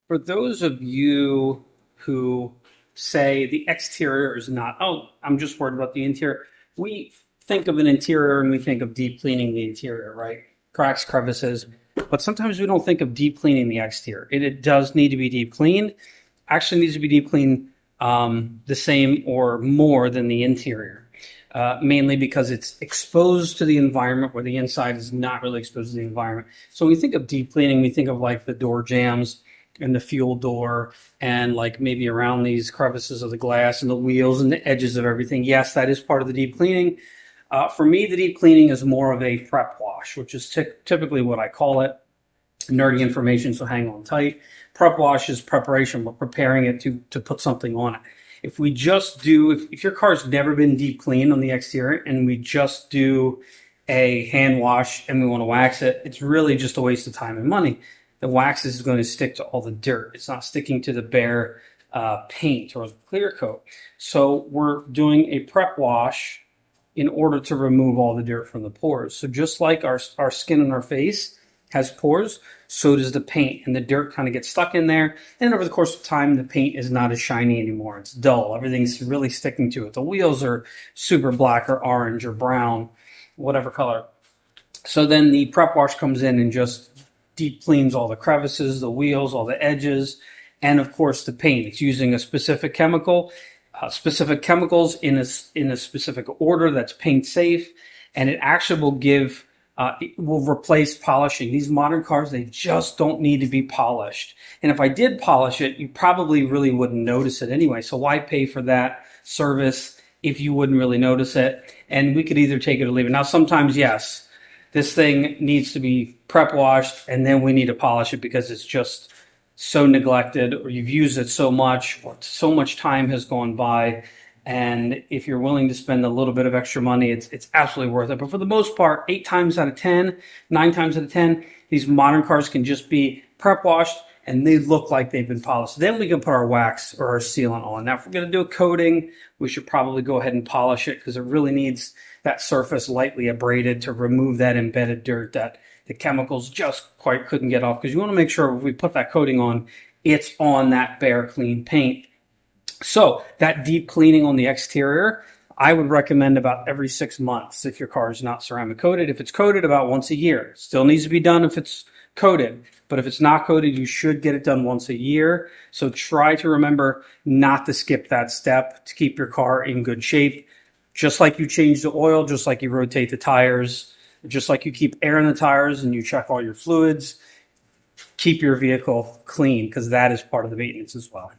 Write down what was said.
For those of you who say the exterior is not, oh, I'm just worried about the interior, we think of an interior and we think of deep cleaning the interior, right? Cracks, crevices. But sometimes we don't think of deep cleaning the exterior. It does need to be deep cleaned. Actually needs to be deep cleaned the same or more than the interior. Mainly because it's exposed to the environment where the inside is not really exposed to the environment. So when we think of deep cleaning, we think of like the door jambs and the fuel door and like maybe around these crevices of the glass and the wheels and the edges of everything. Yes, that is part of the deep cleaning. For me, the deep cleaning is more of a prep wash, which is typically what I call it. Nerdy information, so hang on tight. Prep wash is preparation. We're preparing it to put something on it. If we just do, if your car's never been deep cleaned on the exterior and we just do a hand wash and we want to wax it, it's really just a waste of time and money. The wax is going to stick to all the dirt. It's not sticking to the bare paint or the clear coat. So we're doing a prep wash in order to remove all the dirt from the pores. So just like our skin on our face has pores, so does the paint, and the dirt kind of gets stuck in there. And over the course of time, the paint is not as shiny anymore. It's dull. Everything's really sticking to it. The wheels are super black or orange or brown, whatever color. So then the prep wash comes in and just deep cleans all the crevices, the wheels, all the edges, and of course the paint. It's using a specific chemical, specific chemicals in a specific order that's paint safe, and it actually will give it will replace polishing. These modern cars, they just don't need to be polished. And if I did polish it, you probably really wouldn't notice it anyway. So why pay for that service if you wouldn't really notice it? And we could either take it or leave it. Now, sometimes, yes, this thing needs to be prep washed and then we need to polish it because it's just so neglected, or you've used it so much, or so much time has gone by. And if you're willing to spend a little bit of extra money, it's absolutely worth it. But for the most part, 8 times out of 10, 9 times out of 10, these modern cars can just be prep washed and they look like they've been polished. Then we can put our wax or our sealant on. Now, if we're going to do a coating, we should probably go ahead and polish it because it really needs that surface lightly abraded to remove that embedded dirt that the chemicals just quite couldn't get off. Because you want to make sure if we put that coating on, it's on that bare, clean paint. So that deep cleaning on the exterior, I would recommend about every 6 months if your car is not ceramic coated. If it's coated, about once a year. Still needs to be done if it's coated. But if it's not coated, you should get it done once a year. So try to remember not to skip that step to keep your car in good shape. Just like you change the oil, just like you rotate the tires, just like you keep air in the tires and you check all your fluids, keep your vehicle clean because that is part of the maintenance as well.